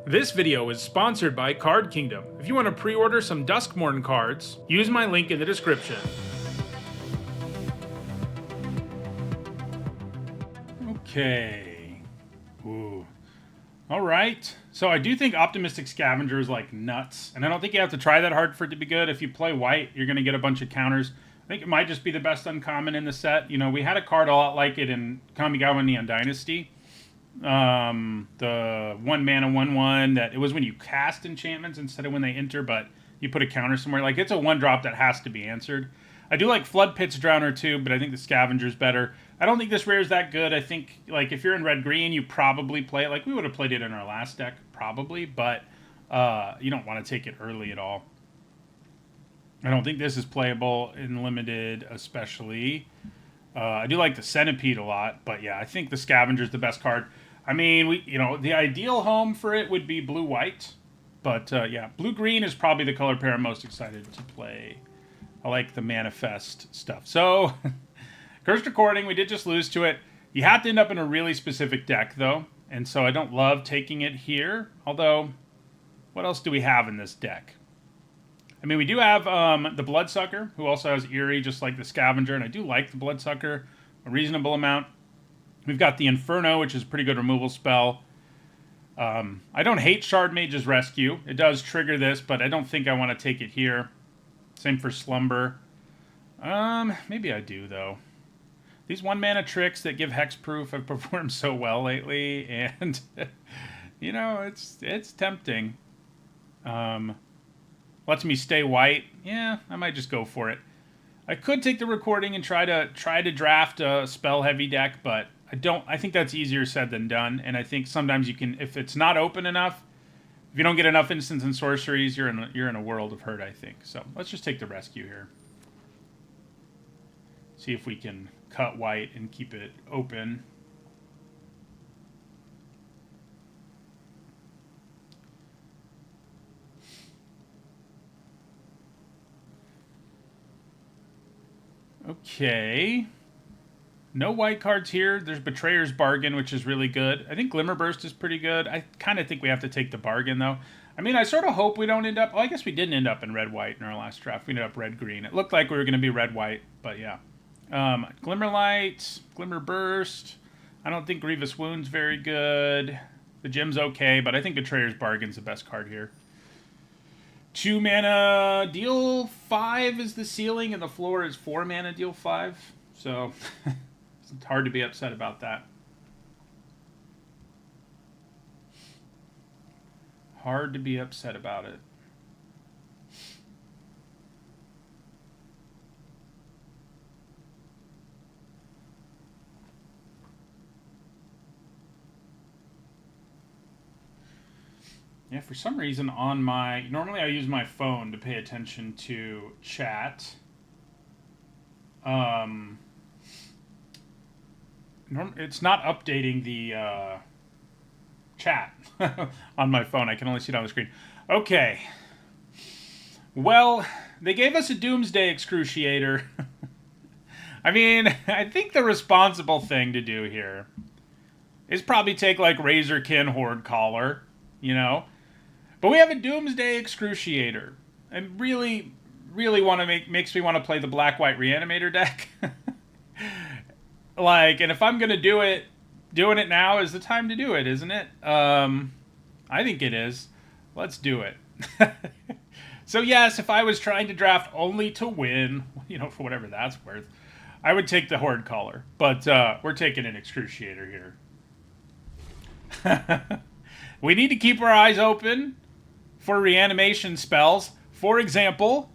This video is sponsored by Card Kingdom. If you want to pre-order some Duskmourn cards, use my link in the description. Okay. Ooh. Alright. So I do think Optimistic Scavenger is like nuts. And I don't think you have to try that hard for it to be good. If you play white, you're going to get a bunch of counters. I think it might just be the best uncommon in the set. You know, we had a card a lot like it in Kamigawa Neon Dynasty. The 1 mana 1/1 that it was when you cast enchantments instead of when they enter, but you put a counter somewhere. Like, it's a 1-drop that has to be answered. I do like Flood Pit's Drowner too, but I think the Scavenger's better. I don't think this rare is that good. I think, like, if you're in red-green, you probably play it. Like, we would have played it in our last deck, probably, but you don't want to take it early at all. I don't think this is playable in Limited, especially. I do like the Centipede a lot, but yeah, I think the Scavenger's the best card. I mean, the ideal home for it would be blue-white, but yeah, blue-green is probably the color pair I'm most excited to play. I like the Manifest stuff. So, Cursed Recording, we did just lose to it. You have to end up in a really specific deck, though, and so I don't love taking it here, although, what else do we have in this deck? I mean, we do have the Bloodsucker, who also has Eerie, just like the Scavenger, and I do like the Bloodsucker a reasonable amount. We've got the Inferno, which is a pretty good removal spell. I don't hate Shard Mage's Rescue. It does trigger this, but I don't think I want to take it here. Same for Slumber. Maybe I do, though. These 1-mana tricks that give hexproof have performed so well lately, and, you know, it's tempting. Lets me stay white. Yeah, I might just go for it. I could take the Recording and try to draft a spell-heavy deck, but I think that's easier said than done, and I think sometimes you can, if it's not open enough, if you don't get enough instants and sorceries, you're in a world of hurt, I think. So let's just take the Rescue here. See if we can cut white and keep it open. Okay. No white cards here. There's Betrayer's Bargain, which is really good. I think Glimmer Burst is pretty good. I kind of think we have to take the Bargain, though. I mean, I sort of hope we don't end up... Well, I guess we didn't end up in red-white in our last draft. We ended up red-green. It looked like we were going to be red-white, but yeah. Glimmerlight, Glimmer Burst. I don't think Grievous Wound's very good. The Gem's okay, but I think Betrayer's Bargain's the best card here. 2 mana, deal 5 is the ceiling, and the floor is 4 mana, deal 5. So, it's hard to be upset about that. Hard to be upset about it. Yeah, for some reason on my... Normally I use my phone to pay attention to chat. It's not updating the chat on my phone. I can only see it on the screen. Okay. Well, they gave us a Doomsday Excruciator. I mean, I think the responsible thing to do here is probably take, like, Razorkin Horde Caller, you know? But we have a Doomsday Excruciator. And really want to makes me want to play the Black-White Reanimator deck. Like, and if I'm going to do it, doing it now is the time to do it, isn't it? I think it is. Let's do it. So yes, if I was trying to draft only to win, you know, for whatever that's worth, I would take the Horde Caller. But we're taking an Excruciator here. We need to keep our eyes open for reanimation spells. For example,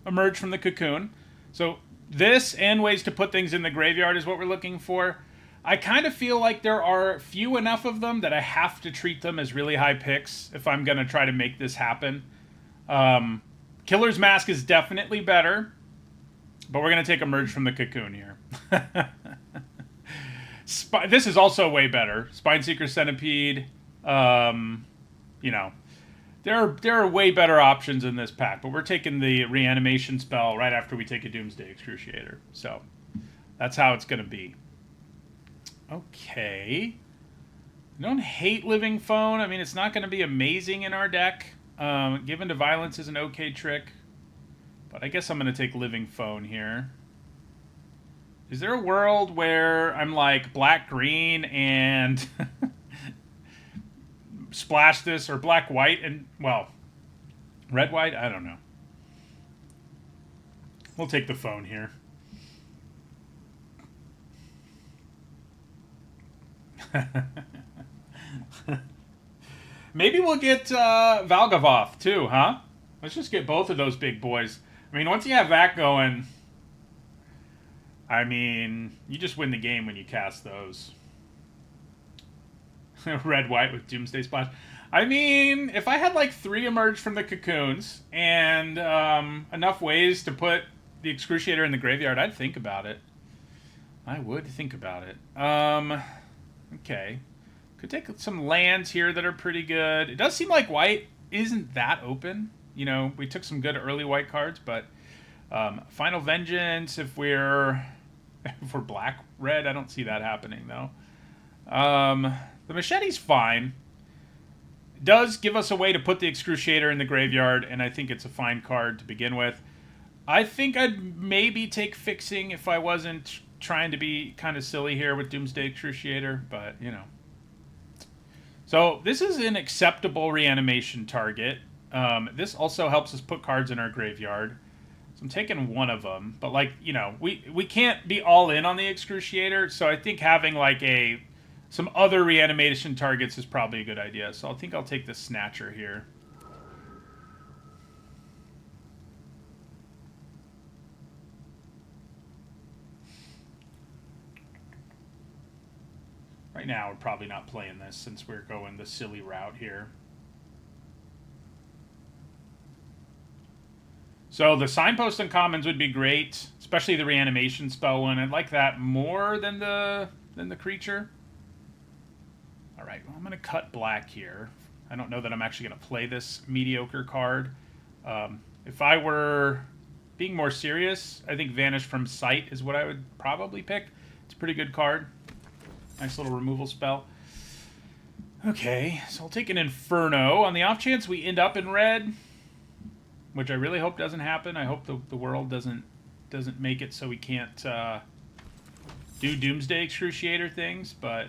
Emerge from the Cocoon. So this and ways to put things in the graveyard is what we're looking for. I kind of feel like there are few enough of them that I have to treat them as really high picks if I'm going to try to make this happen. Killer's Mask is definitely better, but we're going to take Emerge from the Cocoon here. This is also way better. Spineseeker Centipede, you know, there are way better options in this pack, but we're taking the reanimation spell right after we take a Doomsday Excruciator. So that's how it's going to be. Okay. I don't hate Living Phone. I mean, it's not going to be amazing in our deck. Given to Violence is an okay trick. But I guess I'm going to take Living Phone here. Is there a world where I'm like black-green and splash this, or black-white and, well, red-white? I don't know. We'll take the phone here. Maybe we'll get Valgavoth too, huh? Let's just get both of those big boys. I mean, once you have that going, I mean, you just win the game when you cast those. Red-white with Doomsday Splash. I mean, if I had like 3 emerge from the cocoons and enough ways to put the Excruciator in the graveyard, I'd think about it. I would think about it. Okay. Could take some lands here that are pretty good. It does seem like white isn't that open. You know, we took some good early white cards, but Final Vengeance, if we're black-red, I don't see that happening, though. The Machete's fine. It does give us a way to put the Excruciator in the graveyard, and I think it's a fine card to begin with. I think I'd maybe take Fixing if I wasn't trying to be kind of silly here with Doomsday Excruciator, but, you know. So this is an acceptable reanimation target. This also helps us put cards in our graveyard. So I'm taking one of them, but, like, you know, we can't be all in on the Excruciator, so I think having like some other reanimation targets is probably a good idea. So I think I'll take the Snatcher here. Right now, we're probably not playing this since we're going the silly route here. So the Signpost Uncommons would be great, especially the reanimation spell one. I'd like that more than the creature. All right, well, I'm going to cut black here. I don't know that I'm actually going to play this mediocre card. If I were being more serious, I think Vanish from Sight is what I would probably pick. It's a pretty good card. Nice little removal spell. Okay, so I'll take an Inferno. On the off chance we end up in red, which I really hope doesn't happen. I hope the world doesn't make it so we can't do Doomsday Excruciator things, but,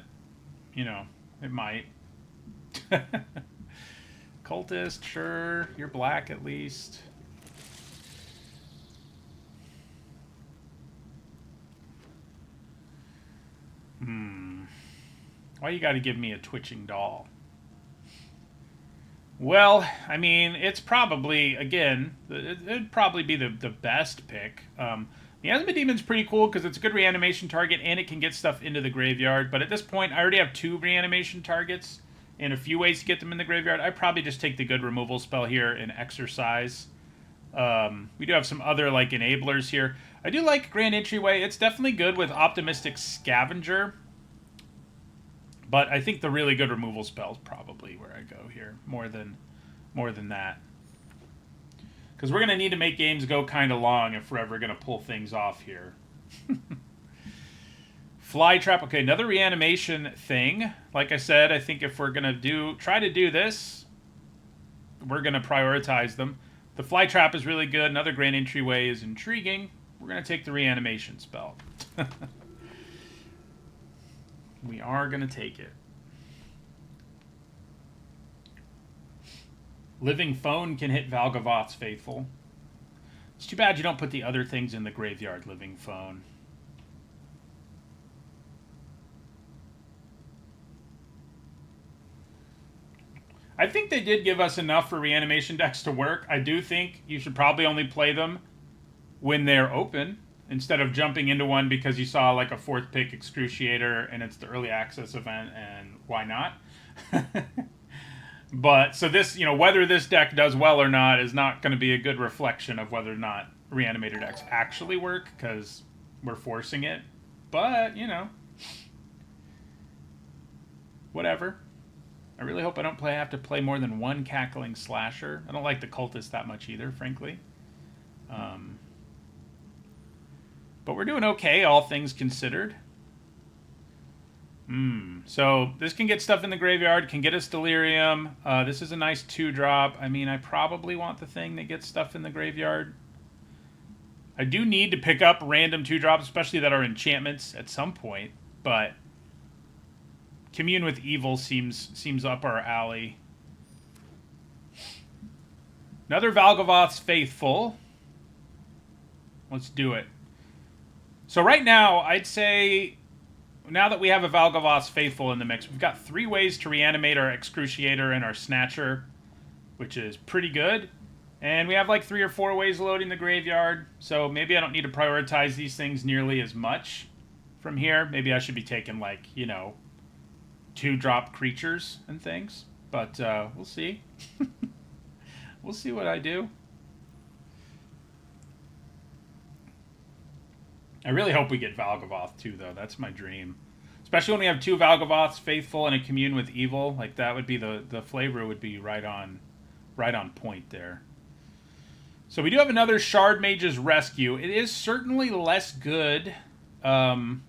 you know, it might. Cultist, sure. You're black at least. Why you gotta give me a twitching doll? Well, I mean, it's probably, again, it'd probably be the best pick. Miasma Demon's pretty cool because it's a good reanimation target and it can get stuff into the graveyard. But at this point, I already have 2 reanimation targets and a few ways to get them in the graveyard. I'd probably just take the good removal spell here and Exercise. We do have some other, like, enablers here. I do like Grand Entryway. It's definitely good with Optimistic Scavenger. But I think the really good removal spell is probably where I go here, more than that. Because we're going to need to make games go kind of long if we're ever going to pull things off here. Flytrap. Okay, another reanimation thing. Like I said, I think if we're going to try to do this, we're going to prioritize them. The Flytrap is really good. Another Grand Entryway is intriguing. We're going to take the reanimation spell. We are going to take it. Living Phone can hit Valgavoth's Faithful. It's too bad you don't put the other things in the graveyard, Living Phone. I think they did give us enough for reanimation decks to work. I do think you should probably only play them when they're open, instead of jumping into one because you saw like a 4th pick Excruciator and it's the early access event, and why not? But, so this, you know, whether this deck does well or not is not going to be a good reflection of whether or not Reanimator decks actually work, because we're forcing it. But, you know, whatever. I really hope I don't have to play more than 1 Cackling Slasher. I don't like the Cultist that much either, frankly. But we're doing okay, all things considered. So this can get stuff in the graveyard, can get us Delirium. This is a nice 2-drop. I mean, I probably want the thing that gets stuff in the graveyard. I do need to pick up random 2-drops, especially that are enchantments at some point, but Commune with Evil seems up our alley. Another Valgavoth's Faithful. Let's do it. So right now, I'd say, now that we have a Valgavoth's Faithful in the mix, we've got 3 ways to reanimate our Excruciator and our Snatcher, which is pretty good. And we have like 3 or 4 ways of loading the graveyard, so maybe I don't need to prioritize these things nearly as much from here. Maybe I should be taking, like, you know, 2-drop creatures and things, but we'll see. We'll see what I do. I really hope we get Valgavoth too, though. That's my dream. Especially when we have 2 Valgavoths Faithful and a Commune with Evil. Like, that would be the flavor would be right on point there. So we do have another Shard Mage's Rescue. It is certainly less good in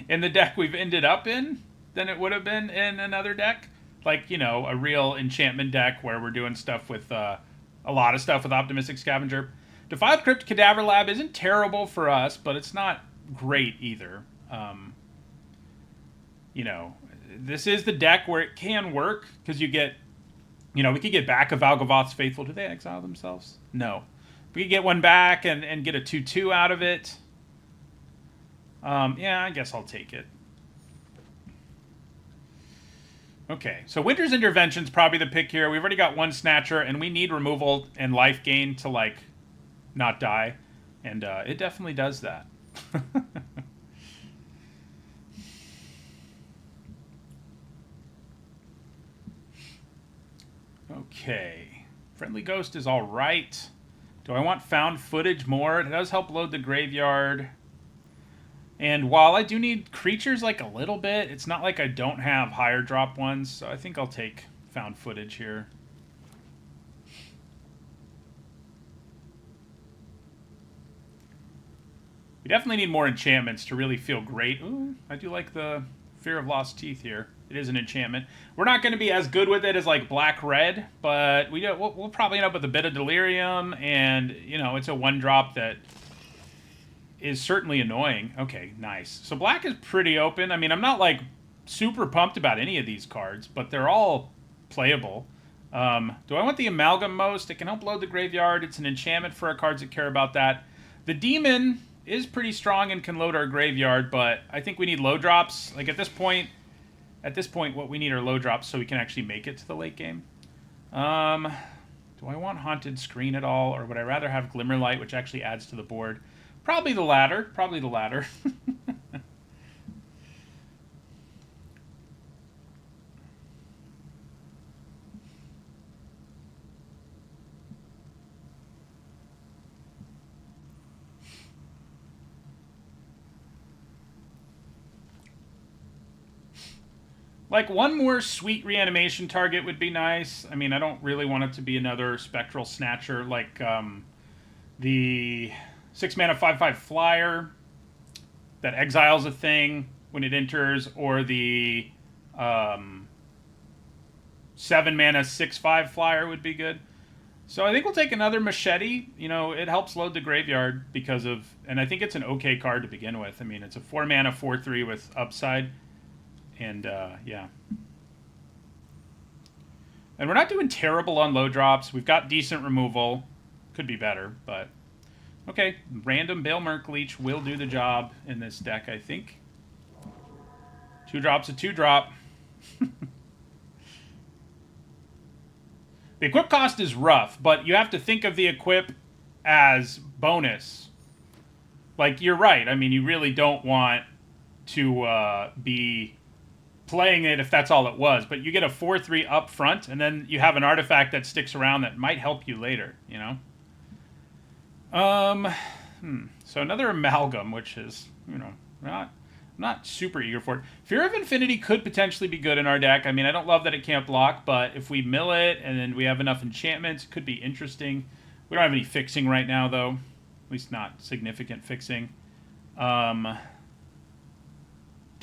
the deck we've ended up in than it would have been in another deck. Like, you know, a real enchantment deck where we're doing stuff with a lot of stuff with Optimistic Scavenger. Defiled Crypt Cadaver Lab isn't terrible for us, but it's not great either. You know, this is the deck where it can work, because you get, you know, we could get back a Valgavoth's Faithful. Do they exile themselves? No. We could get one back and get a 2/2 out of it. Yeah, I guess I'll take it. Okay, so Winter's Intervention's probably the pick here. We've already got 1 Snatcher, and we need removal and life gain to, like, not die. And it definitely does that. Okay. Friendly Ghost is all right. Do I want Found Footage more? It does help load the graveyard. And while I do need creatures, like, a little bit, it's not like I don't have higher drop ones, so I think I'll take Found Footage here. We definitely need more enchantments to really feel great. Ooh, I do like the Fear of Lost Teeth here. It is an enchantment. We're not going to be as good with it as, like, Black-Red, but we'll probably end up with a bit of Delirium, and, you know, it's a 1-drop that is certainly annoying. Okay, nice. So black is pretty open. I mean, I'm not, like, super pumped about any of these cards, but they're all playable. Do I want the Amalgam most? It can help load the graveyard. It's an enchantment for our cards that care about that. The Demon is pretty strong and can load our graveyard, but I think we need low drops. Like, at this point, what we need are low drops so we can actually make it to the late game. Do I want Haunted Screen at all, or would I rather have Glimmerlight, which actually adds to the board? Probably the latter. Probably the latter. Like, one more sweet reanimation target would be nice. I mean, I don't really want it to be another Spectral Snatcher, like the 6-mana 5/5 flyer that exiles a thing when it enters, or the 7-mana 6/5 flyer would be good. So I think we'll take another Machete. You know, it helps load the graveyard because of, and I think it's an okay card to begin with. I mean, it's a 4-mana 4/3 with upside. And, yeah. And we're not doing terrible on low drops. We've got decent removal. Could be better, but... Okay, random Bale Merc Leech will do the job in this deck, I think. 2 drops a 2-drop. The equip cost is rough, but you have to think of the equip as bonus. Like, you're right. I mean, you really don't want to be playing it if that's all it was, but you get a 4/3 up front, and then you have an artifact that sticks around that might help you later, you know? So another Amalgam, which is, you know, not super eager for it. Fear of Infinity could potentially be good in our deck. I mean, I don't love that it can't block, but if we mill it and then we have enough enchantments, it could be interesting. We don't have any fixing right now, though. At least not significant fixing.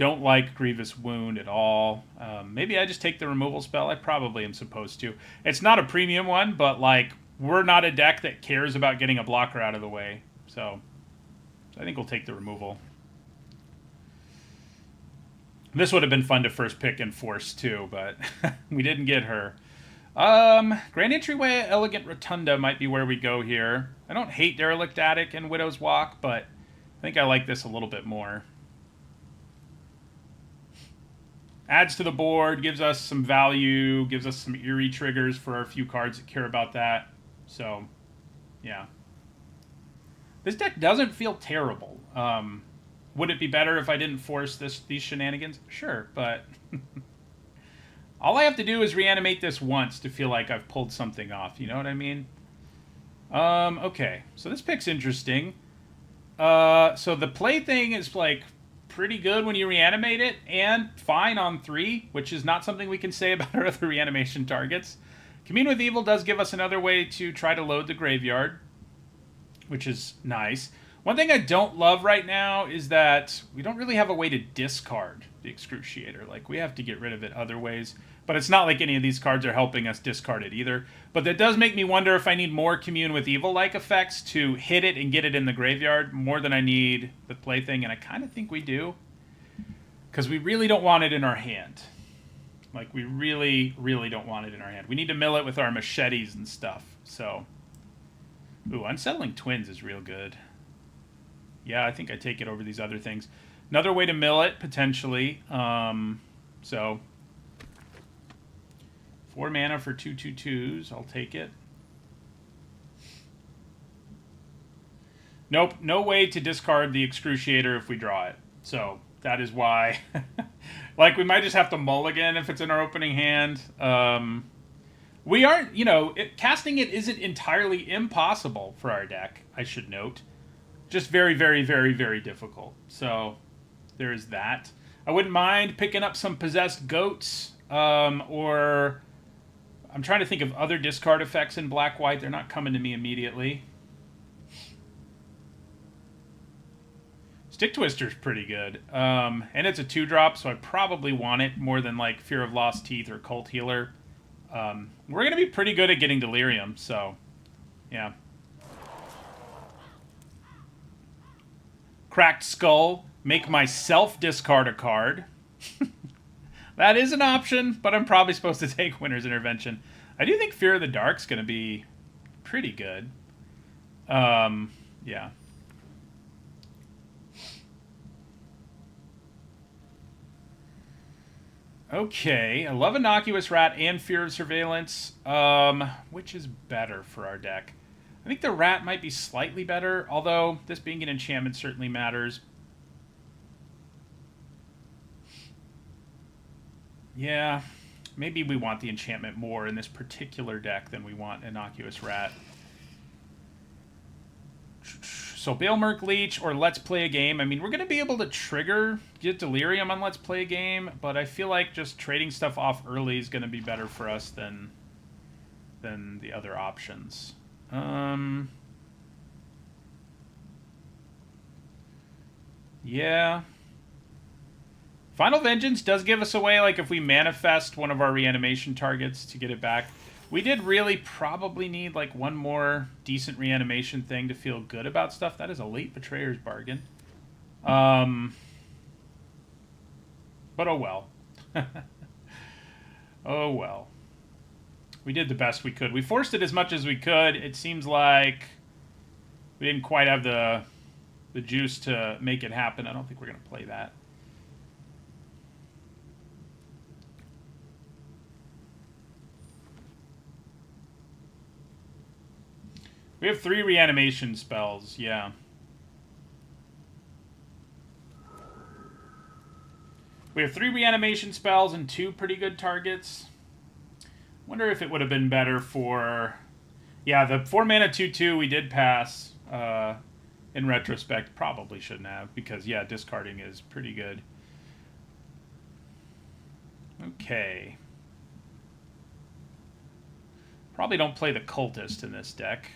Don't like Grievous Wound at all. Maybe I just take the removal spell. I probably am supposed to. It's not a premium one, but like we're not a deck that cares about getting a blocker out of the way. So I think we'll take the removal. This would have been fun to first pick and force too, but we didn't get her. Grand Entryway, Elegant Rotunda might be where we go here. I don't hate Derelict Attic and Widow's Walk, but I think I like this a little bit more. Adds to the board, gives us some value, gives us some eerie triggers for our few cards that care about that. So, yeah. This deck doesn't feel terrible. Would it be better if I didn't force these shenanigans? Sure, but all I have to do is reanimate this once to feel like I've pulled something off. You know what I mean? Okay, so this pick's interesting. So the play thing is like pretty good when you reanimate it, and fine on 3, which is not something we can say about our other reanimation targets. Commune with Evil does give us another way to try to load the graveyard, which is nice. One thing I don't love right now is that we don't really have a way to discard the Excruciator. Like, we have to get rid of it other ways. But it's not like any of these cards are helping us discard it either. But that does make me wonder if I need more Commune with Evil-like effects to hit it and get it in the graveyard more than I need the plaything. And I kind of think we do. Because we really don't want it in our hand. Like, we really, really don't want it in our hand. We need to mill it with our machetes and stuff. So, ooh, Unsettling Twins is real good. Yeah, I think I take it over these other things. Another way to mill it, potentially. So, 4 mana for 2/2/2s. I'll take it. Nope, no way to discard the Excruciator if we draw it. So, that is why. Like, we might just have to mulligan if it's in our opening hand. We aren't, you know, casting it isn't entirely impossible for our deck, I should note. Just very, very, very, very difficult. So, there's that. I wouldn't mind picking up some Possessed Goats, or I'm trying to think of other discard effects in black-white. They're not coming to me immediately. Stick Twister's pretty good. And it's a 2-drop, so I probably want it more than like Fear of Lost Teeth or Cult Healer. We're going to be pretty good at getting Delirium, so yeah. Cracked Skull, make myself discard a card. That is an option, but I'm probably supposed to take Winter's Intervention. I do think Fear of the Dark's going to be pretty good. Yeah. Okay, I love Innocuous Rat and Fear of Surveillance. Which is better for our deck? I think the Rat might be slightly better, although this being an enchantment certainly matters. Yeah, maybe we want the enchantment more in this particular deck than we want Innocuous Rat. So Balemerc Leech or Let's Play a Game. I mean, we're going to be able to get Delirium on Let's Play a Game, but I feel like just trading stuff off early is going to be better for us than the other options. Yeah. Final Vengeance does give us away, like, if we manifest one of our reanimation targets to get it back. We did really probably need, like, one more decent reanimation thing to feel good about stuff. That is a late Betrayer's Bargain. But oh well. Oh well. We did the best we could. We forced it as much as we could. It seems like we didn't quite have the juice to make it happen. I don't think we're going to play that. We have 3 reanimation spells, yeah. We have 3 reanimation spells and 2 pretty good targets. Wonder if it would have been better for... Yeah, the 4 mana 2/2 we did pass. In retrospect, probably shouldn't have, because, yeah, discarding is pretty good. Okay. Probably don't play the Cultist in this deck.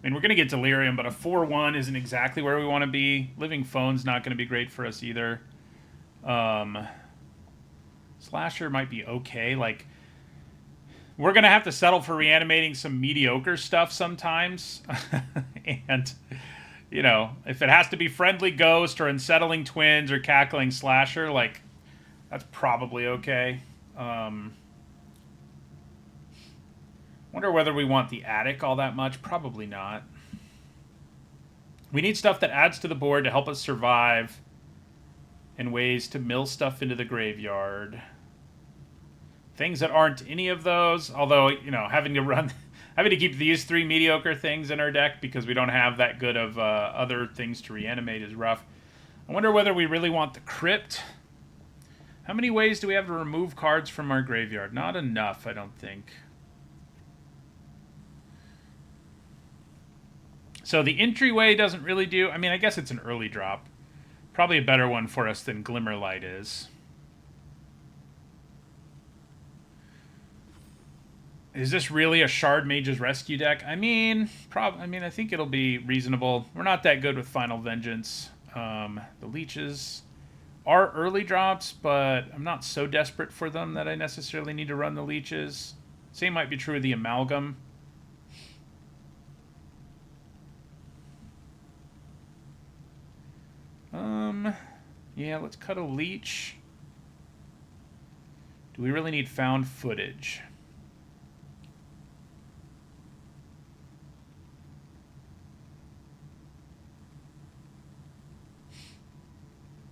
I mean, we're going to get Delirium, but a 4/1 isn't exactly where we want to be. Living Phone's not going to be great for us either. Slasher might be okay. Like, we're going to have to settle for reanimating some mediocre stuff sometimes. And, you know, if it has to be Friendly Ghost or Unsettling Twins or Cackling Slasher, like, that's probably okay. Wonder whether we want the Attic all that much. Probably not. We need stuff that adds to the board to help us survive and ways to mill stuff into the graveyard. Things that aren't any of those, although, you know, having to keep these 3 mediocre things in our deck because we don't have that good of other things to reanimate is rough. I wonder whether we really want the Crypt. How many ways do we have to remove cards from our graveyard? Not enough, I don't think. So the entryway doesn't really do... I mean, I guess it's an early drop. Probably a better one for us than Glimmerlight is. Is this really a Shard Mage's Rescue deck? I mean, I think it'll be reasonable. We're not that good with Final Vengeance. The Leeches are early drops, but I'm not so desperate for them that I necessarily need to run the Leeches. Same might be true of the Amalgam. Yeah, let's cut a Leech. Do we really need Found Footage?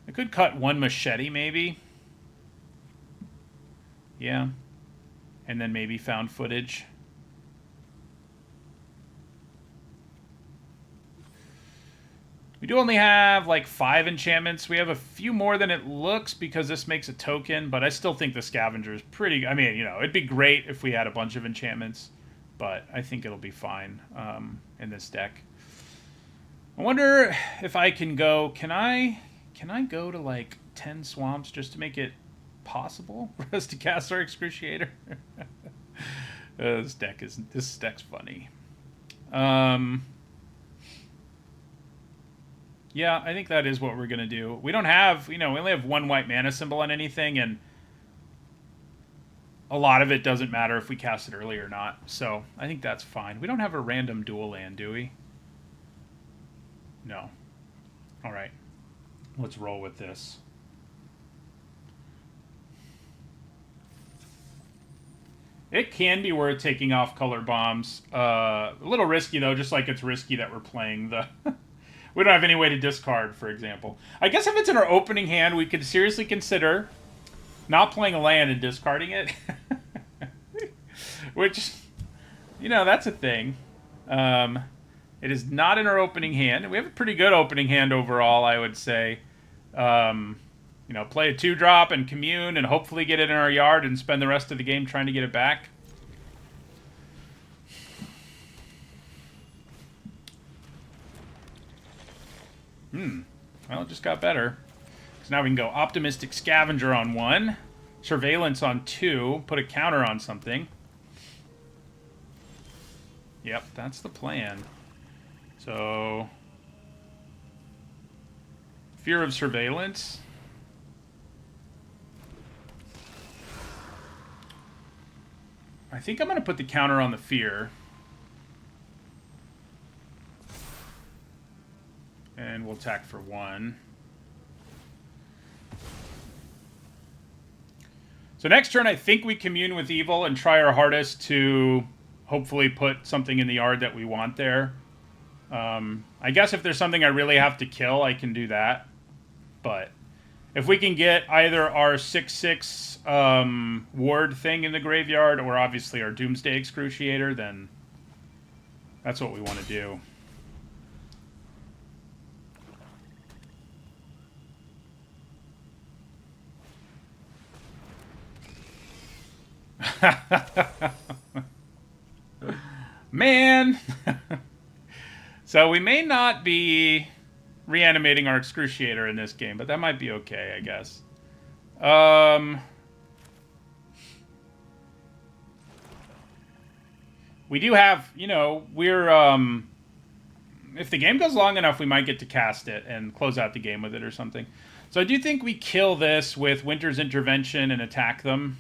I could cut 1 Machete, maybe. Yeah. And then maybe Found Footage. We do only have like 5 enchantments. We have a few more than it looks because this makes a token, but I still think the Scavenger is pretty... I mean, you know, it'd be great if we had a bunch of enchantments, but I think it'll be fine in this deck. I wonder if I can go... Can I go to like 10 swamps just to make it possible for us to cast our Excruciator? This deck's funny. Yeah, I think that is what we're going to do. We don't have, you know, we only have 1 white mana symbol on anything, and a lot of it doesn't matter if we cast it early or not. So I think that's fine. We don't have a random dual land, do we? No. All right. Let's roll with this. It can be worth taking off color bombs. A little risky, though, just like it's risky that we're playing the... We don't have any way to discard, for example. I guess if it's in our opening hand, we could seriously consider not playing a land and discarding it. Which, you know, that's a thing. It is not in our opening hand. We have a pretty good opening hand overall, I would say. You know, play a 2-drop and commune and hopefully get it in our yard and spend the rest of the game trying to get it back. Well, it just got better. So now we can go Optimistic Scavenger on 1, Surveillance on 2, put a counter on something. Yep, that's the plan. So, Fear of Surveillance. I think I'm going to put the counter on the Fear. And we'll attack for 1. So next turn, I think we commune with evil and try our hardest to hopefully put something in the yard that we want there. I guess if there's something I really have to kill, I can do that. But if we can get either our 6/6 ward thing in the graveyard or obviously our Doomsday Excruciator, then that's what we want to do. Man! So we may not be reanimating our Excruciator in this game, but that might be okay, I guess. We do have, you know, we're... if the game goes long enough, we might get to cast it and close out the game with it or something. So I do think we kill this with Winter's Intervention and attack them.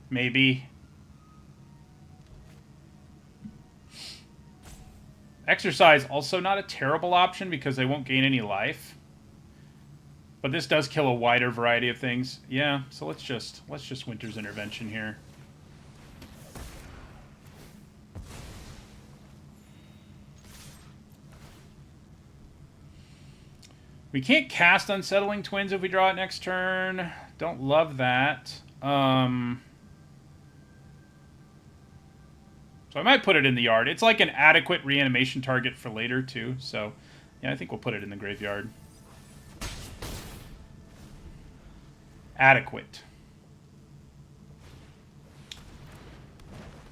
Maybe. Exercise, also not a terrible option because they won't gain any life. But this does kill a wider variety of things. Yeah, so let's just Winter's Intervention here. We can't cast Unsettling Twins if we draw it next turn. Don't love that. So I might put it in the yard. It's like an adequate reanimation target for later, too. So, yeah, I think we'll put it in the graveyard. Adequate.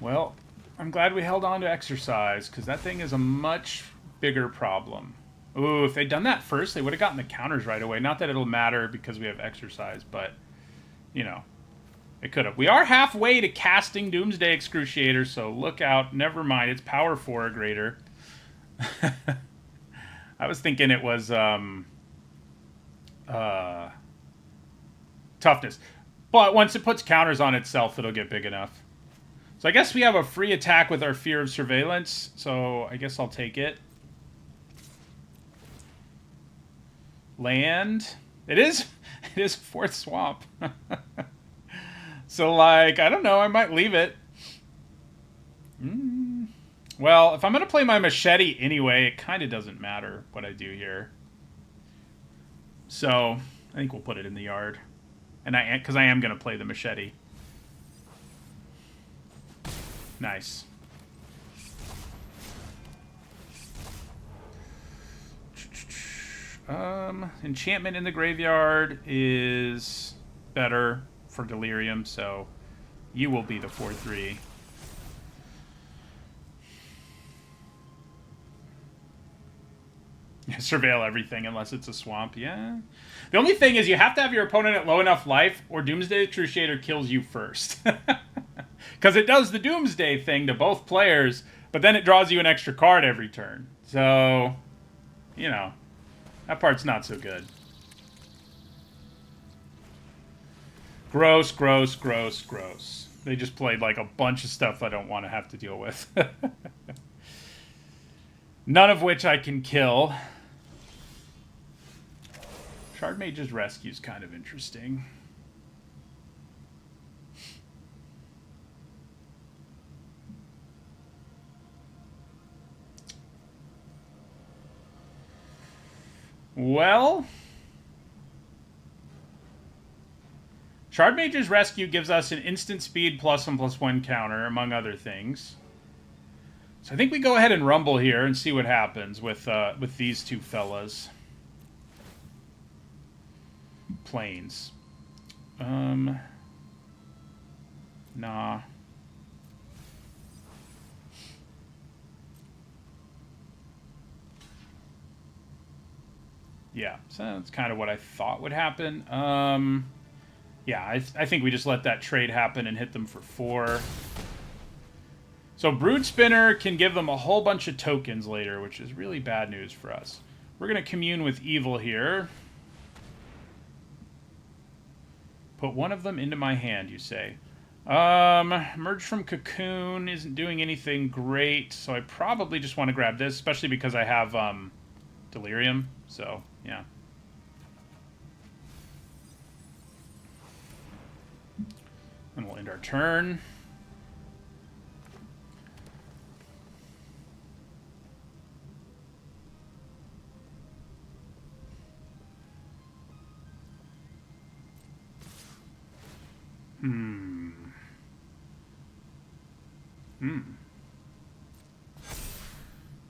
Well, I'm glad we held on to Exercise, because that thing is a much bigger problem. Ooh, if they'd done that first, they would have gotten the counters right away. Not that it'll matter because we have Exercise, but, you know, it could have. We are halfway to casting Doomsday Excruciator, so look out. Never mind, it's power 4 or greater. I was thinking it was toughness. But once it puts counters on itself, it'll get big enough. So I guess we have a free attack with our Fear of Surveillance, so I guess I'll take it. Land. It is fourth swamp. So, like, I don't know, I might leave it. Well, if I'm going to play my Machete anyway, it kind of doesn't matter what I do here. So, I think we'll put it in the yard. And because I am going to play the Machete. Nice. Enchantment in the graveyard is better for Delirium, so you will be the 4/3. Surveil everything unless it's a swamp, yeah. The only thing is you have to have your opponent at low enough life or Doomsday Excruciator kills you first. Because it does the Doomsday thing to both players, but then it draws you an extra card every turn. So, you know, that part's not so good. Gross, gross, gross, gross. They just played like a bunch of stuff I don't want to have to deal with. None of which I can kill. Shardmage's Rescue is kind of interesting. Well, Shardmage's Rescue gives us an instant speed +1/+1 counter, among other things. So I think we go ahead and rumble here and see what happens with these two fellas. Planes. Nah. Yeah, so that's kind of what I thought would happen. Yeah, I think we just let that trade happen and hit them for 4. So Brood Spinner can give them a whole bunch of tokens later, which is really bad news for us. We're going to commune with Evil here. Put one of them into my hand, you say. Merge from Cocoon isn't doing anything great, so I probably just want to grab this, especially because I have Delirium, so yeah. And we'll end our turn.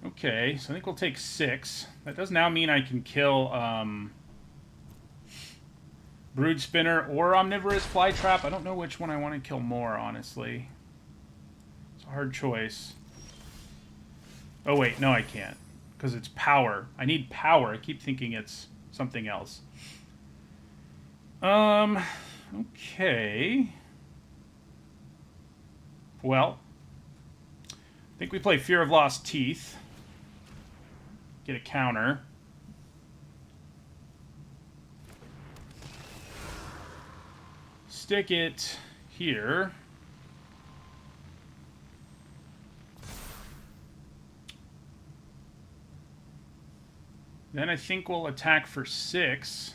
Okay, so I think we'll take 6. That does now mean I can kill Brood Spinner or Omnivorous Flytrap. I don't know which one I want to kill more, honestly. It's a hard choice. Oh wait, no I can't. Because it's power. I need power. I keep thinking it's something else. Okay. Well, I think we play Fear of Lost Teeth. Get a counter. stick it here. Then I think we'll attack for 6.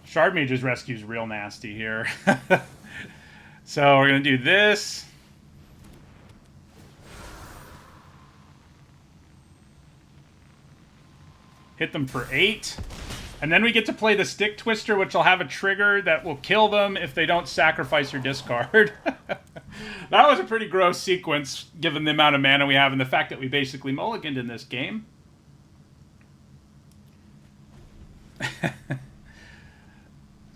Shard Mage's Rescue is real nasty here. So we're going to do this. Hit them for 8. And then we get to play the Stick Twister, which will have a trigger that will kill them if they don't sacrifice or discard. That was a pretty gross sequence, given the amount of mana we have and the fact that we basically mulliganed in this game.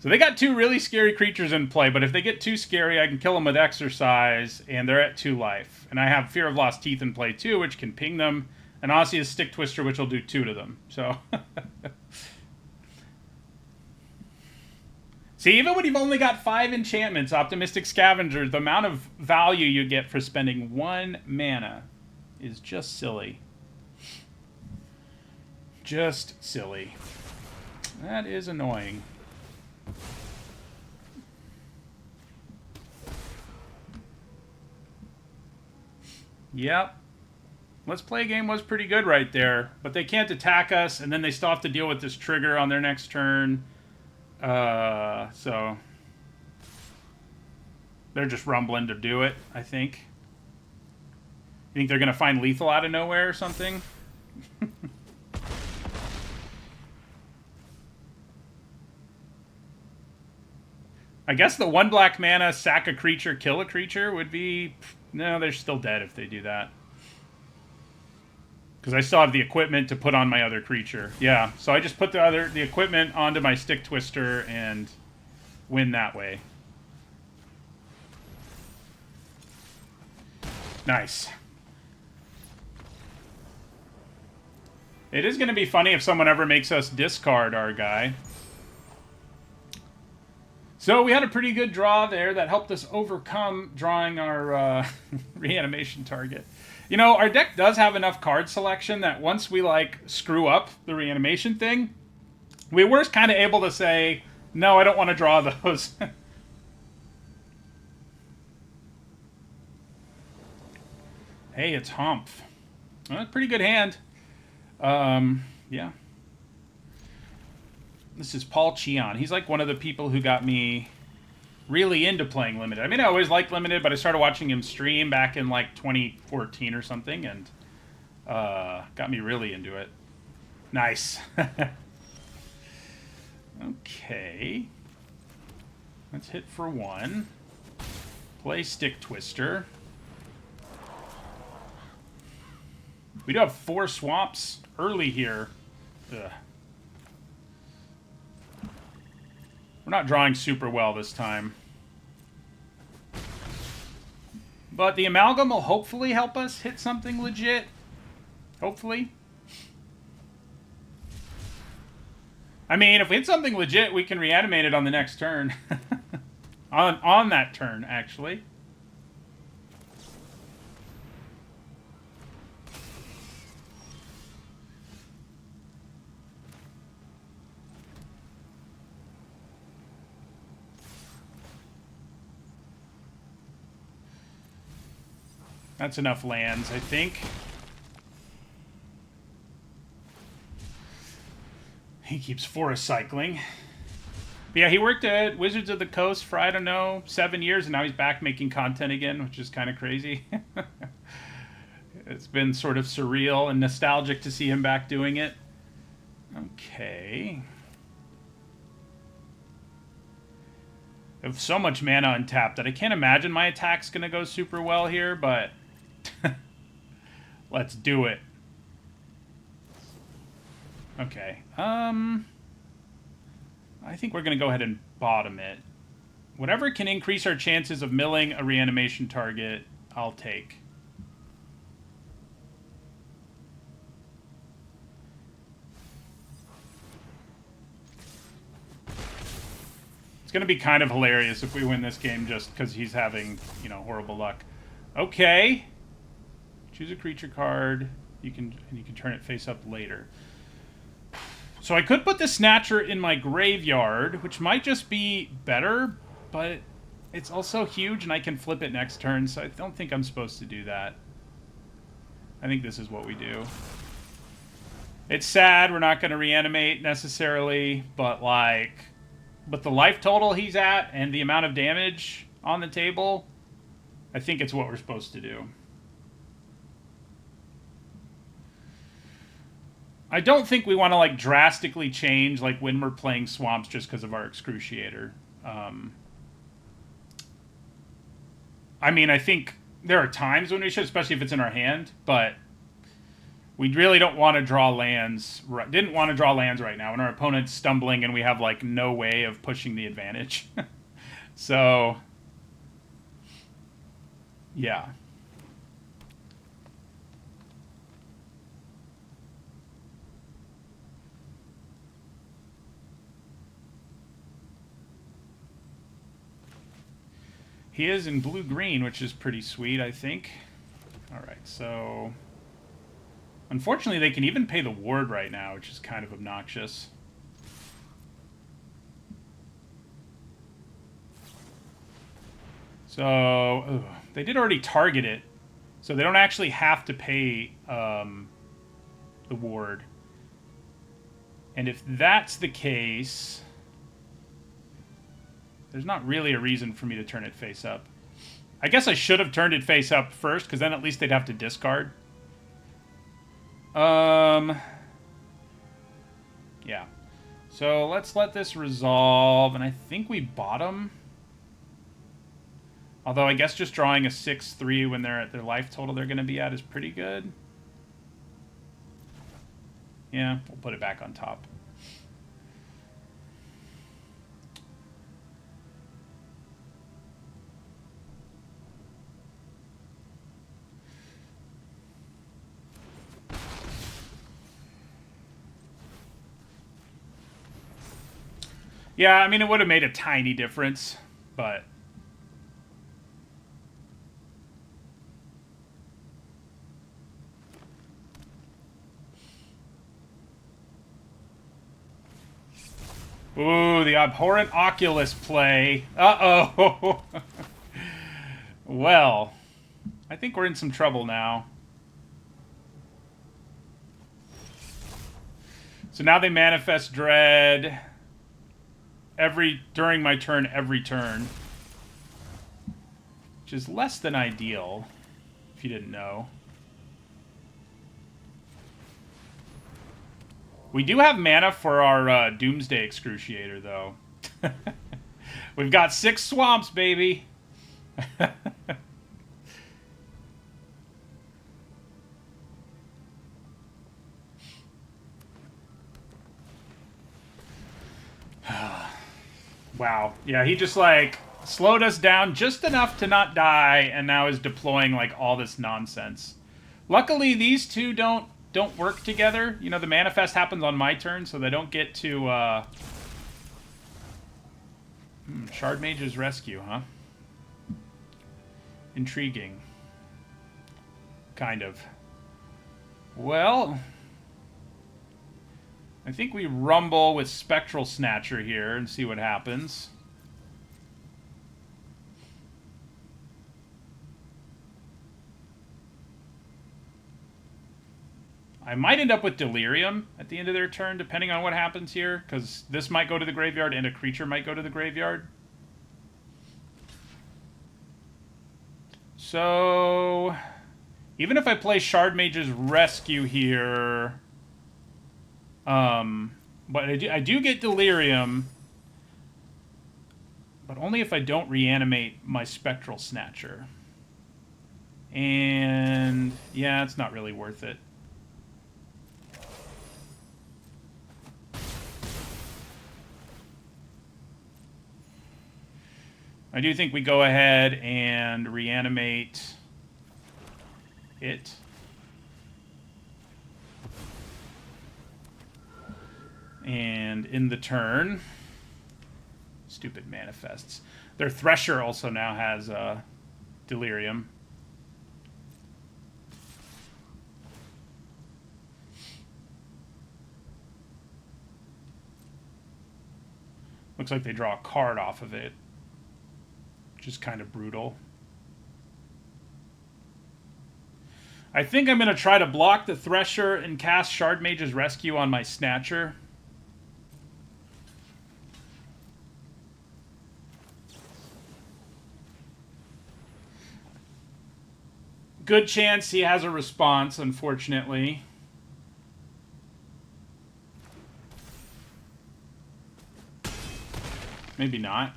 So they got 2 really scary creatures in play, but if they get too scary, I can kill them with Exercise, and they're at 2 life. And I have Fear of Lost Teeth in play too, which can ping them. And Aussie is Stick Twister, which will do 2 to them. So... See, even when you've only got 5 enchantments, Optimistic Scavenger, the amount of value you get for spending 1 mana is just silly. Just silly. That is annoying. Yep. Let's Play game was pretty good right there, but they can't attack us, and then they still have to deal with this trigger on their next turn. So they're just rumbling to do it, I think. You think they're going to find lethal out of nowhere or something? I guess the 1 black mana, sack a creature, kill a creature would be... No, they're still dead if they do that. Because I still have the equipment to put on my other creature. Yeah, so I just put the equipment onto my Stick Twister and win that way. Nice. It is going to be funny if someone ever makes us discard our guy. So we had a pretty good draw there that helped us overcome drawing our reanimation target. You know, our deck does have enough card selection that once we, like, screw up the reanimation thing, we were kind of able to say, no, I don't want to draw those. Hey, it's Humph. Well, pretty good hand. Yeah. This is Paul Cheon. He's like one of the people who got me really into playing Limited. I mean, I always liked Limited, but I started watching him stream back in like 2014 or something, and got me really into it. Nice. Okay. Let's hit for 1. Play Stick Twister. We do have 4 swamps early here. Ugh. We're not drawing super well this time. But the Amalgam will hopefully help us hit something legit. Hopefully. I mean, if we hit something legit, we can reanimate it on the next turn. on that turn, actually. That's enough lands, I think. He keeps forest cycling. But yeah, he worked at Wizards of the Coast for, I don't know, 7 years, and now he's back making content again, which is kind of crazy. It's been sort of surreal and nostalgic to see him back doing it. Okay. I have so much mana untapped that I can't imagine my attack's going to go super well here, but let's do it. Okay. I think we're going to go ahead and bottom it. Whatever can increase our chances of milling a reanimation target, I'll take. It's going to be kind of hilarious if we win this game just because he's having, you know, horrible luck. Okay. Choose a creature card. You can turn it face up later. So I could put the Snatcher in my graveyard, which might just be better, but it's also huge and I can flip it next turn, so I don't think I'm supposed to do that. I think this is what we do. It's sad we're not going to reanimate necessarily, but the life total he's at and the amount of damage on the table, I think it's what we're supposed to do. I don't think we want to like drastically change like when we're playing swamps just because of our Excruciator. I mean, I think there are times when we should, especially if it's in our hand, but we really don't want to draw lands. Didn't want to draw lands right now when our opponent's stumbling and we have like no way of pushing the advantage. So, yeah. He is in blue-green, which is pretty sweet, I think. Alright, so... Unfortunately, they can even pay the ward right now, which is kind of obnoxious. So, they did already target it, so they don't actually have to pay the ward. And if that's the case... There's not really a reason for me to turn it face up. I guess I should have turned it face up first, because then at least they'd have to discard. Yeah. So let's let this resolve, and I think we bottom. Although I guess just drawing a 6-3 when they're at their life total they're going to be at is pretty good. Yeah, we'll put it back on top. Yeah, I mean, it would have made a tiny difference, but... Ooh, the abhorrent Oculus play. Uh-oh. Well, I think we're in some trouble now. So now they manifest Dread... during my turn, every turn. Which is less than ideal, if you didn't know. We do have mana for our Doomsday Excruciator, though. We've got 6 swamps, baby! Wow. Yeah, he just, like, slowed us down just enough to not die, and now is deploying, like, all this nonsense. Luckily, these two don't work together. You know, the manifest happens on my turn, so they don't get to, Shard Mage's Rescue, huh? Intriguing. Kind of. Well... I think we rumble with Spectral Snatcher here and see what happens. I might end up with Delirium at the end of their turn, depending on what happens here, because this might go to the graveyard and a creature might go to the graveyard. So, even if I play Shard Mage's Rescue here... but I do get Delirium, but only if I don't reanimate my Spectral Snatcher. And yeah, it's not really worth it. I do think we go ahead and reanimate it. And in the turn, stupid manifests. Their Thresher also now has Delirium. Looks like they draw a card off of it, which is kind of brutal. I think I'm going to try to block the Thresher and cast Shard Mage's Rescue on my Snatcher. Good chance he has a response, unfortunately. Maybe not.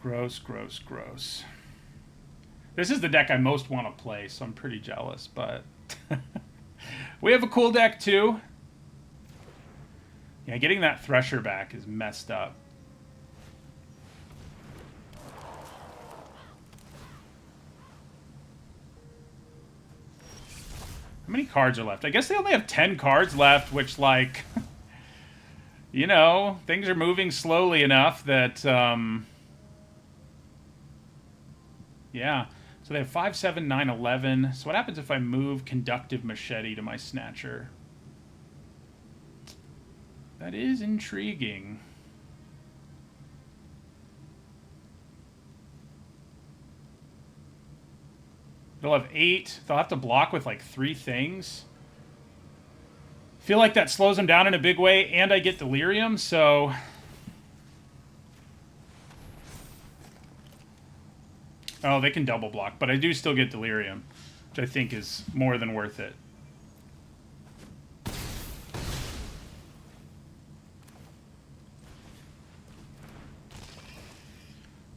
Gross, gross, gross. This is the deck I most want to play, so I'm pretty jealous, but... we have a cool deck, too. Yeah, getting that Thresher back is messed up. How many cards are left? I guess they only have 10 cards left, which, like... you know, things are moving slowly enough that... yeah. So they have 5, 7, 9, 11. So what happens if I move Conductive Machete to my Snatcher? That is intriguing. They'll have 8. They'll have to block with like 3 things. Feel like that slows them down in a big way, and I get Delirium, so... oh, they can double block, but I do still get Delirium, which I think is more than worth it.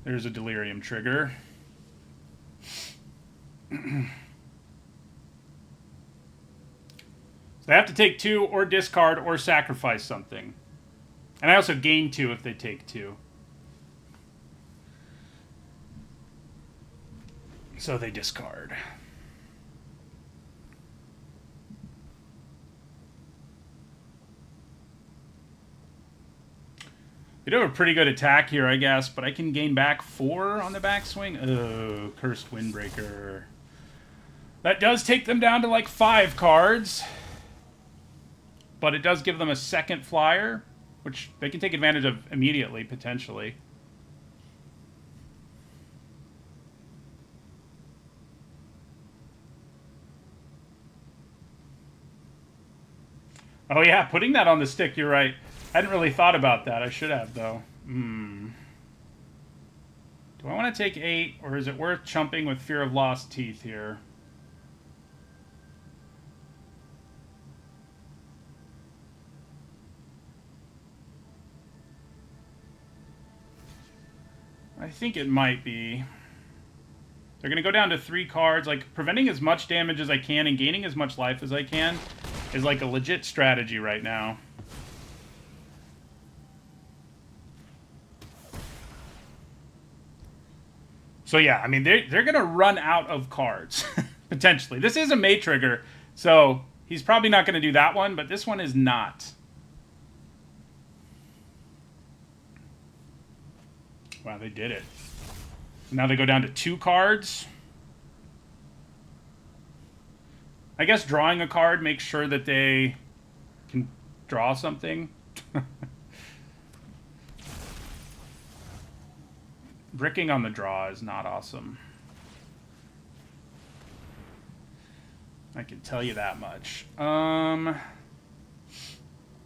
There's a Delirium trigger. So they have to take 2 or discard or sacrifice something. And I also gain 2 if they take 2. So they discard. They do have a pretty good attack here, I guess, but I can gain back 4 on the backswing. Oh, Cursed Windbreaker. That does take them down to like 5 cards. But it does give them a second flyer, which they can take advantage of immediately, potentially. Oh yeah, putting that on the stick, you're right. I hadn't really thought about that. I should have, though. Do I want to take 8, or is it worth chumping with Fear of Lost Teeth here? I think it might be. They're going to go down to 3 cards. Like, preventing as much damage as I can and gaining as much life as I can is like a legit strategy right now. So yeah, I mean, they're going to run out of cards, potentially. This is a May trigger, so he's probably not going to do that one, but this one is not. Wow, they did it. Now they go down to 2 cards. I guess drawing a card makes sure that they can draw something. Bricking on the draw is not awesome. I can tell you that much. All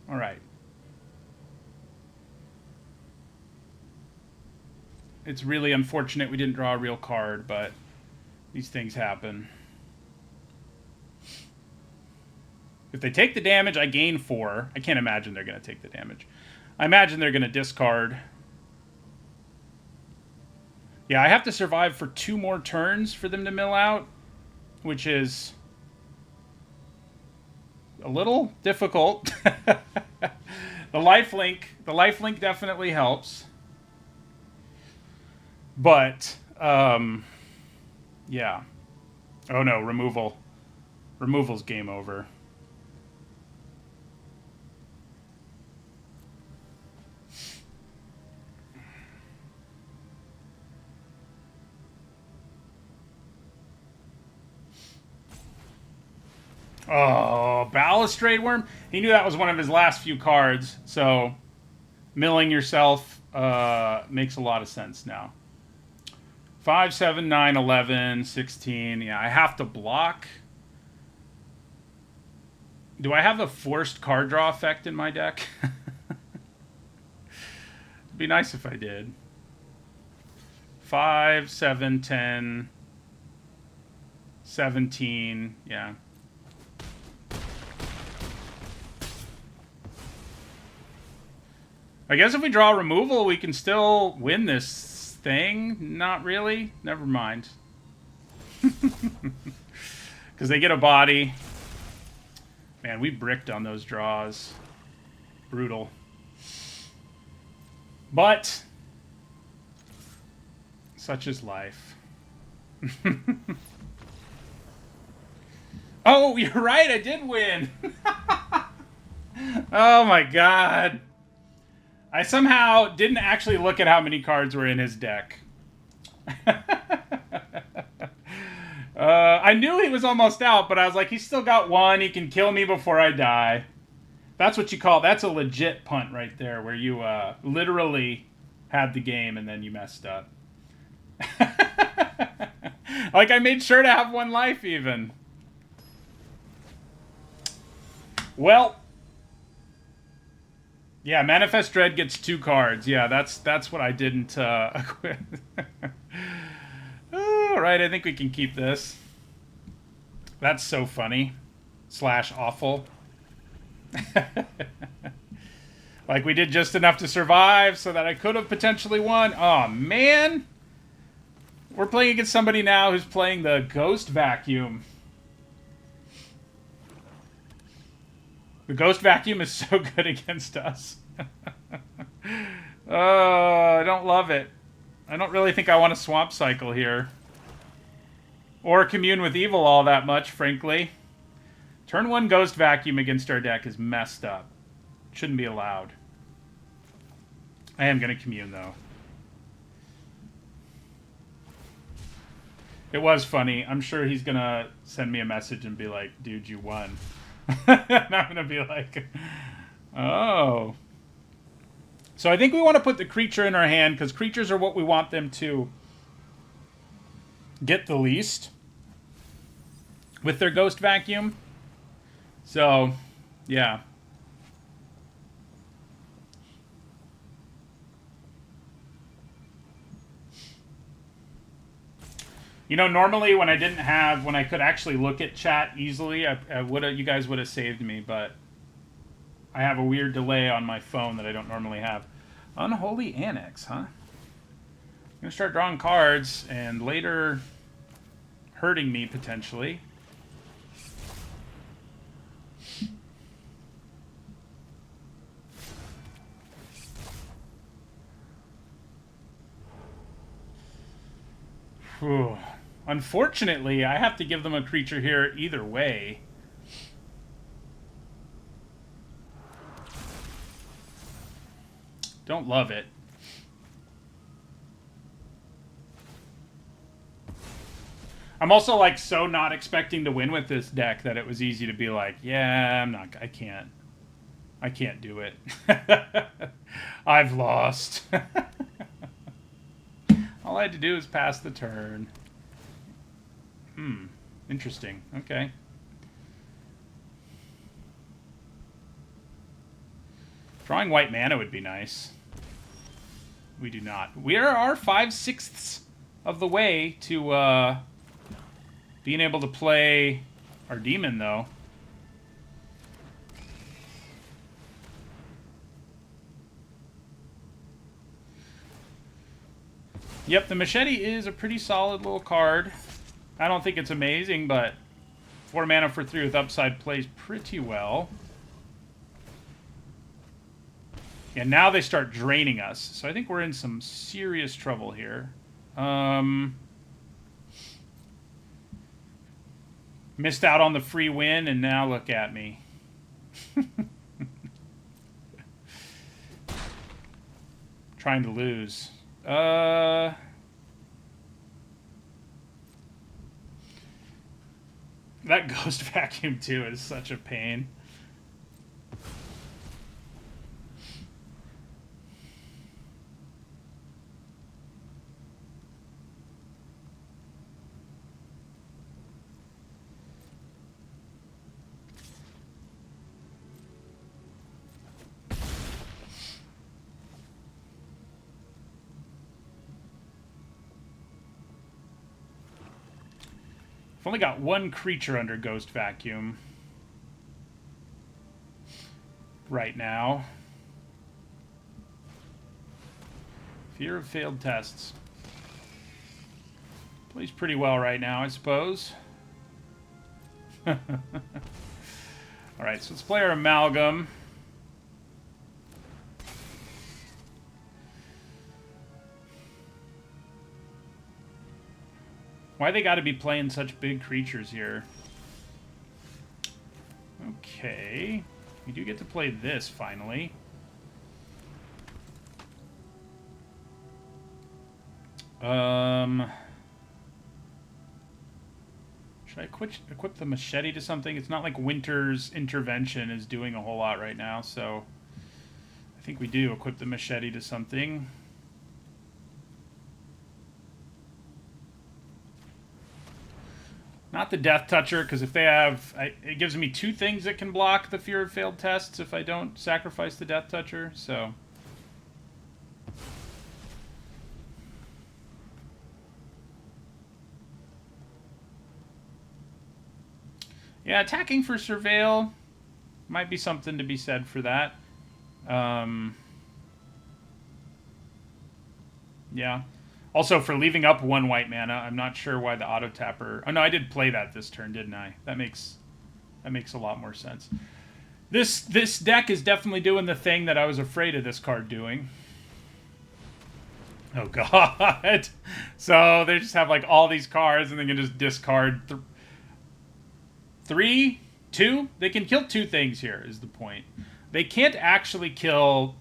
right. It's really unfortunate we didn't draw a real card, but these things happen. If they take the damage, I gain 4. I can't imagine they're going to take the damage. I imagine they're going to discard. Yeah, I have to survive for 2 more turns for them to mill out, which is a little difficult. The lifelink definitely helps. But, yeah. Oh no, removal. Removal's game over. Oh, Balustrade Worm. He knew that was one of his last few cards, so milling yourself makes a lot of sense now. 5, 7, 9, 11, 16. Yeah, I have to block. Do I have a forced card draw effect in my deck? It'd be nice if I did. 5, 7, 10, 17. Yeah. I guess if we draw removal, we can still win this thing. Not really. Never mind. Because they get a body. Man, we bricked on those draws. Brutal. But such is life. Oh, you're right. I did win. Oh, my God. I somehow didn't actually look at how many cards were in his deck. I knew he was almost out, but I was like, he's still got one. He can kill me before I die. That's what you call, that's a legit punt right there, where you literally had the game and then you messed up. Like, I made sure to have one life even. Well, yeah, Manifest Dread gets 2 cards. Yeah, that's what I didn't equip. All right, I think we can keep this. That's so funny. / awful. Like, we did just enough to survive so that I could have potentially won. Oh, man. We're playing against somebody now who's playing the Ghost Vacuum. The Ghost Vacuum is so good against us. I don't love it. I don't really think I want to Swamp Cycle here. Or Commune with Evil all that much, frankly. Turn 1 Ghost Vacuum against our deck is messed up. Shouldn't be allowed. I am going to Commune, though. It was funny. I'm sure he's going to send me a message and be like, dude, you won. And I'm going to be like, oh. So I think we want to put the creature in our hand, because creatures are what we want them to get the least with their Ghost Vacuum. So, yeah. You know, normally when I could actually look at chat easily, you guys would have saved me, but I have a weird delay on my phone that I don't normally have. Unholy Annex, huh? I'm going to start drawing cards and later hurting me potentially. Whew. Unfortunately, I have to give them a creature here either way. Don't love it. I'm also like so not expecting to win with this deck that it was easy to be like, yeah, I can't do it. I've lost. All I had to do is pass the turn. Interesting. Okay. Drawing white mana would be nice. We do not. We are 5/6 of the way to being able to play our demon, though. Yep, the Machete is a pretty solid little card. I don't think it's amazing, but 4 mana for 3 with upside plays pretty well. And now they start draining us, so I think we're in some serious trouble here. Missed out on the free win, and now look at me. Trying to lose. That Ghost Vacuum, too, is such a pain. I've only got one creature under Ghost Vacuum right now. Fear of failed tests. Plays pretty well right now, I suppose. Alright, so let's play our Amalgam. Why they gotta be playing such big creatures here? Okay. We do get to play this, finally. Should I equip the machete to something? It's not like Winter's Intervention is doing a whole lot right now, so... I think we do equip the machete to something. Not the Death Toucher, because if they have... it gives me 2 things that can block the Fear of Failed Tests if I don't sacrifice the Death Toucher, so... Yeah, attacking for Surveil might be something to be said for that. Yeah. Also, for leaving up 1 white mana, I'm not sure why the auto tapper... Oh, no, I did play that this turn, didn't I? That makes a lot more sense. This deck is definitely doing the thing that I was afraid of this card doing. Oh, God. So they just have, like, all these cards, and they can just discard 3, 2. They can kill 2 things here, is the point. They can't actually kill...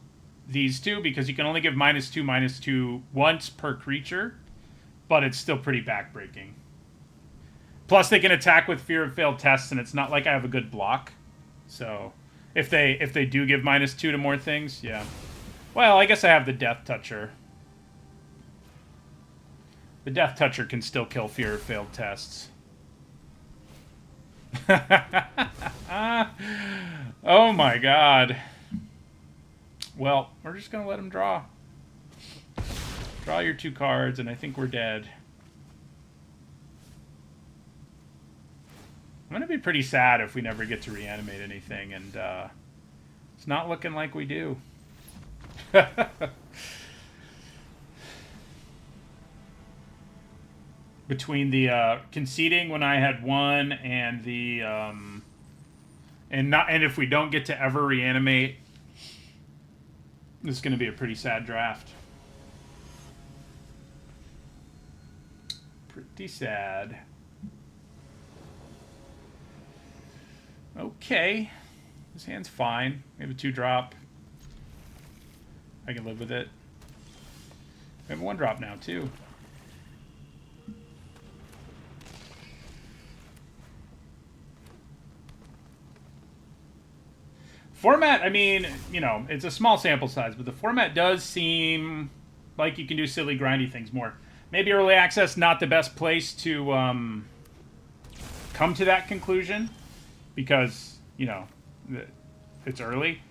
these 2, because you can only give -2/-2 once per creature, but it's still pretty backbreaking. Plus, they can attack with Fear of Failed Tests, and it's not like I have a good block. So, if they do give -2 to more things, yeah. Well, I guess I have the Death Toucher. The Death Toucher can still kill Fear of Failed Tests. Oh my God. Well, we're just going to let him draw. Draw your 2 cards, and I think we're dead. I'm going to be pretty sad if we never get to reanimate anything, and it's not looking like we do. Between the conceding when I had 1 and the... and if we don't get to ever reanimate... This is going to be a pretty sad draft. Pretty sad. Okay. This hand's fine. We have a 2-drop. I can live with it. We have a 1-drop now, too. Format, I mean, you know, it's a small sample size, but the format does seem like you can do silly, grindy things more. Maybe early access, not the best place to come to that conclusion, because, you know, it's early.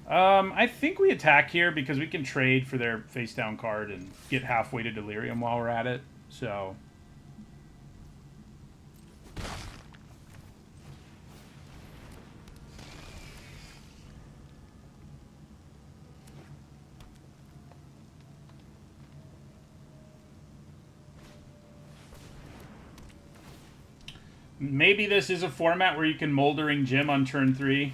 I think we attack here because we can trade for their face-down card and get halfway to Delirium while we're at it, so... Maybe this is a format where you can Moldering Gym on turn 3.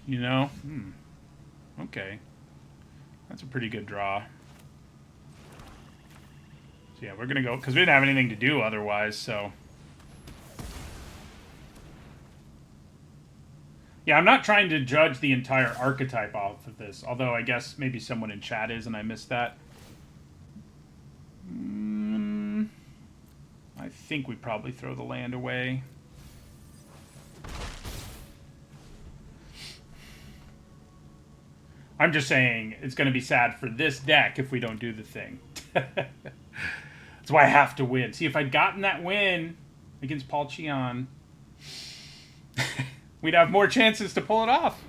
You know? Okay. That's a pretty good draw. So yeah, we're going to go... Because we didn't have anything to do otherwise, so... Yeah, I'm not trying to judge the entire archetype off of this. Although I guess maybe someone in chat is and I missed that. I think we probably throw the land away. I'm just saying it's going to be sad for this deck if we don't do the thing. That's why I have to win. See, if I'd gotten that win against Paul Cheon, we'd have more chances to pull it off.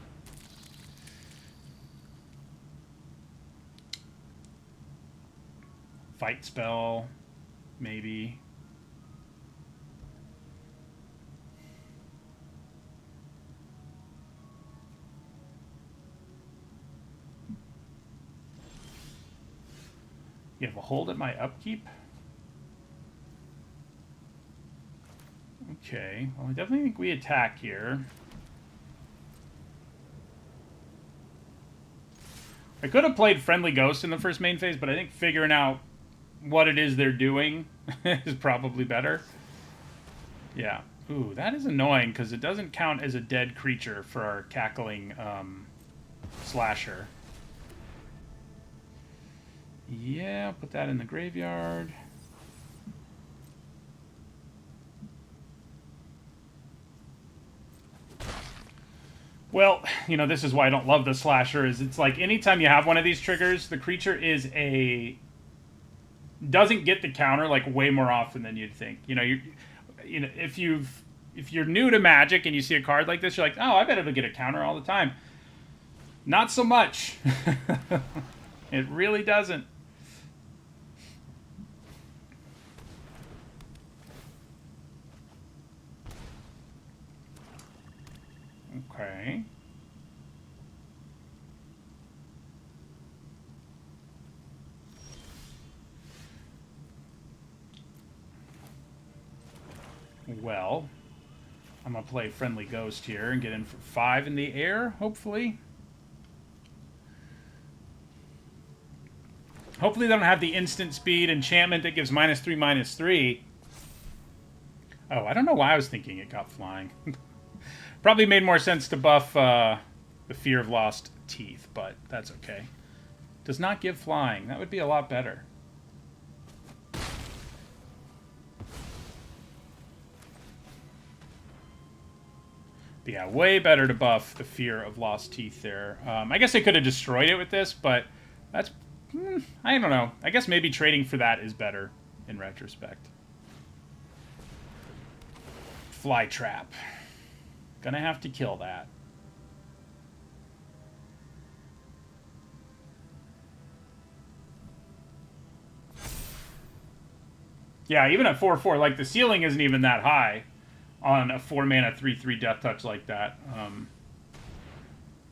Fight spell, maybe. You have a hold at my upkeep? Okay, well, I definitely think we attack here. I could have played Friendly Ghost in the first main phase, but I think figuring out what it is they're doing is probably better. Yeah. Ooh, that is annoying, because it doesn't count as a dead creature for our cackling slasher. Yeah, put that in the graveyard. Well, you know, this is why I don't love the slasher, is it's like anytime you have one of these triggers, the creature is doesn't get the counter like way more often than you'd think. You know, if you're new to Magic and you see a card like this, you're like, oh, I bet it'll get a counter all the time. Not so much. It really doesn't. Okay. Well, I'm going to play Friendly Ghost here and get in for 5 in the air, hopefully. Hopefully they don't have the instant speed enchantment that gives -3/-3. Oh, I don't know why I was thinking it got flying. Probably made more sense to buff the Fear of Lost Teeth, but that's okay. Does not give flying. That would be a lot better. But yeah, way better to buff the Fear of Lost Teeth there. I guess I could have destroyed it with this, but that's... I don't know. I guess maybe trading for that is better in retrospect. Fly Trap. Gonna have to kill that. Yeah, even at 4/4, like the ceiling isn't even that high on a 4-mana 3/3 Death Touch like that.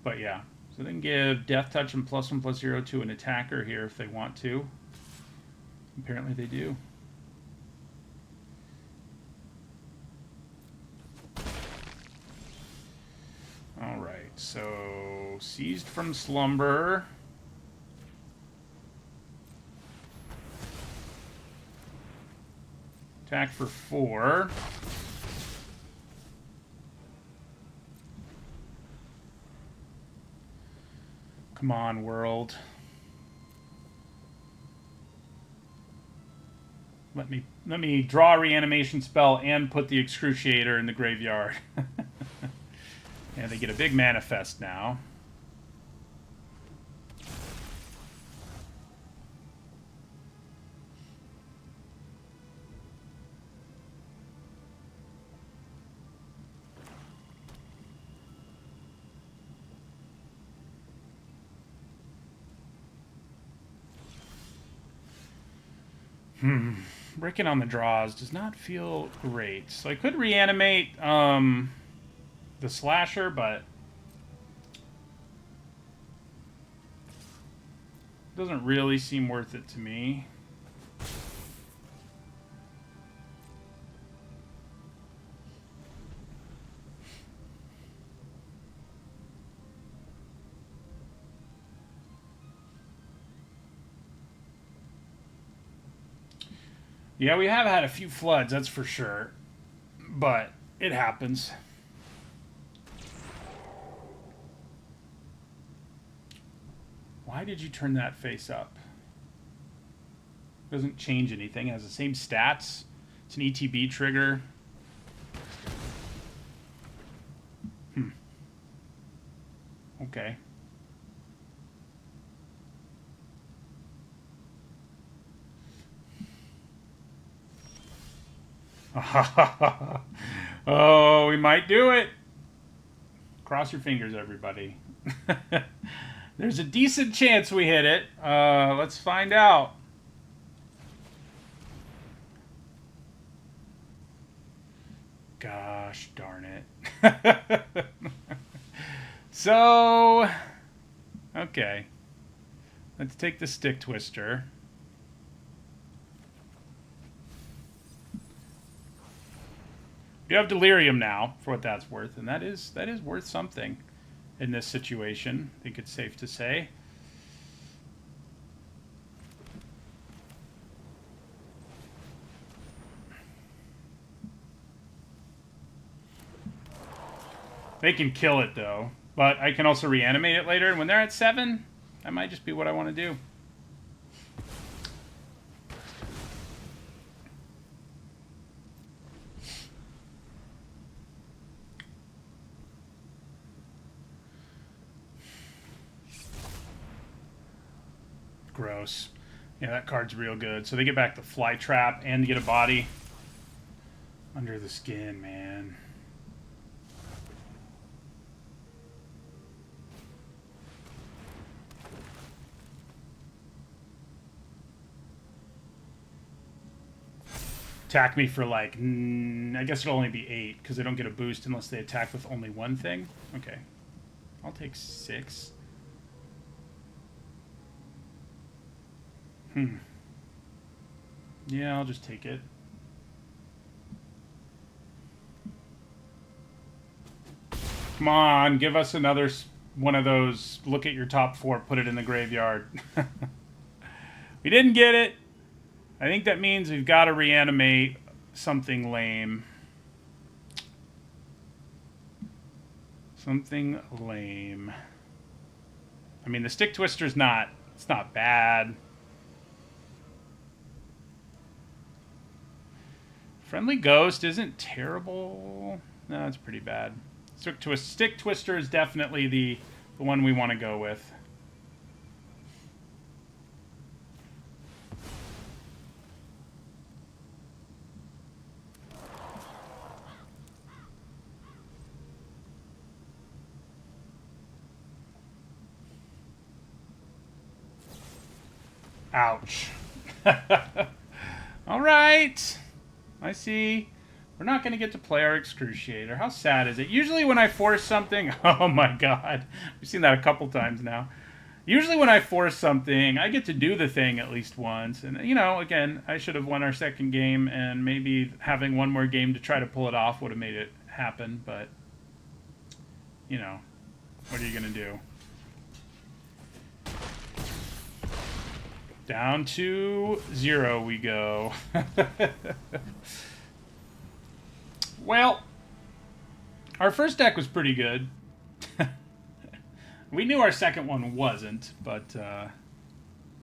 But yeah, so they can give Death Touch and +1/+0 to an attacker here if they want to. Apparently they do. Alright, so Seized from Slumber. Attack for 4. Come on, world. Let me draw a reanimation spell and put the Excruciator in the graveyard. And they get a big manifest now. Breaking on the draws does not feel great. So I could reanimate the slasher, but it doesn't really seem worth it to me. Yeah, we have had a few floods, that's for sure. But it happens. Why did you turn that face up? Doesn't change anything. It has the same stats. It's an ETB trigger. Okay. Oh, we might do it. Cross your fingers, everybody. There's a decent chance we hit it. Let's find out. Gosh darn it. So, okay. Let's take the stick twister. You have delirium now, for what that's worth, and that is worth something in this situation. I think it's safe to say. They can kill it though, but I can also reanimate it later, and when they're at 7, that might just be what I want to do. Gross. Yeah, that card's real good. So they get back the fly trap and get a body. Under the skin, man. Attack me for like, I guess it'll only be 8 because they don't get a boost unless they attack with only one thing. Okay. I'll take 6. Yeah, I'll just take it. Come on, give us another one of those. Look at your top 4, put it in the graveyard. We didn't get it. I think that means we've got to reanimate something lame. Something lame. I mean, the stick twister's not, it's not bad. Friendly Ghost isn't terrible. No, it's pretty bad. Stick Twister is definitely the one we want to go with. Ouch. All right. I see. We're not going to get to play our Excruciator. How sad is it? Usually when I force something... Oh my god. We've seen that a couple times now. Usually when I force something, I get to do the thing at least once. And, you know, again, I should have won our second game, and maybe having one more game to try to pull it off would have made it happen. But, you know, what are you going to do? Down to 0 we go. Well, our first deck was pretty good. We knew our second one wasn't, but